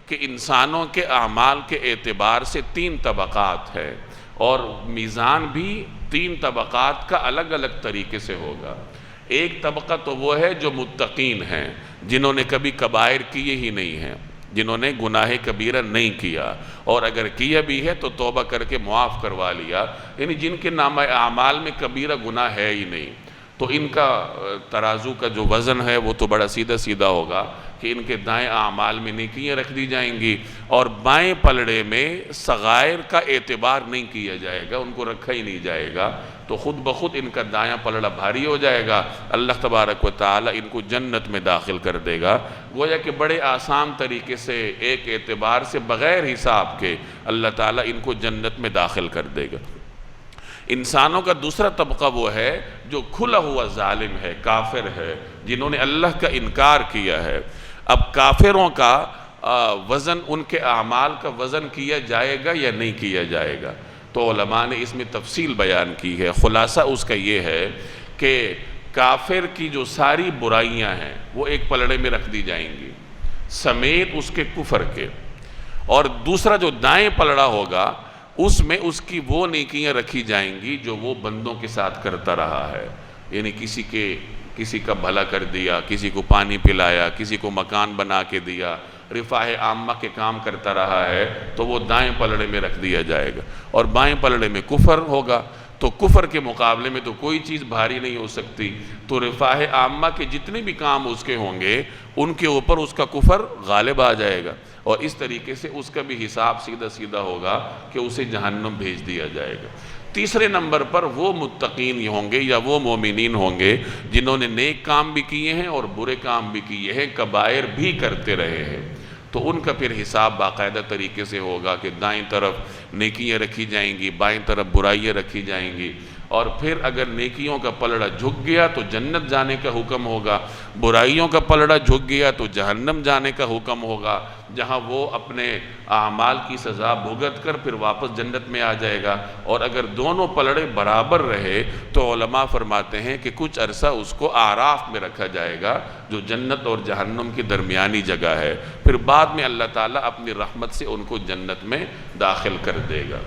کہ انسانوں کے اعمال کے اعتبار سے 3 طبقات ہے، اور میزان بھی 3 طبقات کا الگ الگ طریقے سے ہوگا۔ ایک طبقہ تو وہ ہے جو متقین ہیں، جنہوں نے کبھی کبائر کیے ہی نہیں ہیں، جنہوں نے گناہ کبیرہ نہیں کیا، اور اگر کیا بھی ہے تو توبہ کر کے معاف کروا لیا، یعنی جن کے نامہ اعمال میں کبیرہ گناہ ہے ہی نہیں، تو ان کا ترازو کا جو وزن ہے وہ تو بڑا سیدھا سیدھا ہوگا کہ ان کے دائیں اعمال میں نیکیاں رکھ دی جائیں گی، اور بائیں پلڑے میں صغائر کا اعتبار نہیں کیا جائے گا، ان کو رکھا ہی نہیں جائے گا، تو خود بخود ان کا دایاں پلڑا بھاری ہو جائے گا، اللہ تبارک و تعالی ان کو جنت میں داخل کر دے گا۔ گویا کہ بڑے آسان طریقے سے ایک اعتبار سے بغیر حساب کے اللہ تعالیٰ ان کو جنت میں داخل کر دے گا۔ انسانوں کا دوسرا طبقہ وہ ہے جو کھلا ہوا ظالم ہے، کافر ہے، جنہوں نے اللہ کا انکار کیا ہے۔ اب کافروں کا وزن، ان کے اعمال کا وزن کیا جائے گا یا نہیں کیا جائے گا؟ تو علماء نے اس میں تفصیل بیان کی ہے۔ خلاصہ اس کا یہ ہے کہ کافر کی جو ساری برائیاں ہیں وہ ایک پلڑے میں رکھ دی جائیں گی سمیت اس کے کفر کے، اور دوسرا جو دائیں پلڑا ہوگا اس میں اس کی وہ نیکیاں رکھی جائیں گی جو وہ بندوں کے ساتھ کرتا رہا ہے، یعنی کسی کا بھلا کر دیا، کسی کو پانی پلایا، کسی کو مکان بنا کے دیا، رفاہ عامہ کے کام کرتا رہا ہے، تو وہ دائیں پلڑے میں رکھ دیا جائے گا، اور بائیں پلڑے میں کفر ہوگا، تو کفر کے مقابلے میں تو کوئی چیز بھاری نہیں ہو سکتی، تو رفاہ عامہ کے جتنے بھی کام اس کے ہوں گے ان کے اوپر اس کا کفر غالب آ جائے گا، اور اس طریقے سے اس کا بھی حساب سیدھا سیدھا ہوگا کہ اسے جہنم بھیج دیا جائے گا۔ تیسرے نمبر پر وہ متقین ہوں گے یا وہ مومنین ہوں گے جنہوں نے نیک کام بھی کیے ہیں اور برے کام بھی کیے ہیں، کبائر بھی کرتے رہے ہیں، تو ان کا پھر حساب باقاعدہ طریقے سے ہوگا کہ دائیں طرف نیکیاں رکھی جائیں گی، بائیں طرف برائیاں رکھی جائیں گی، اور پھر اگر نیکیوں کا پلڑا جھک گیا تو جنت جانے کا حکم ہوگا، برائیوں کا پلڑا جھک گیا تو جہنم جانے کا حکم ہوگا، جہاں وہ اپنے اعمال کی سزا بھگت کر پھر واپس جنت میں آ جائے گا۔ اور اگر دونوں پلڑے برابر رہے تو علماء فرماتے ہیں کہ کچھ عرصہ اس کو اعراف میں رکھا جائے گا، جو جنت اور جہنم کی درمیانی جگہ ہے، پھر بعد میں اللہ تعالیٰ اپنی رحمت سے ان کو جنت میں داخل کر دے گا۔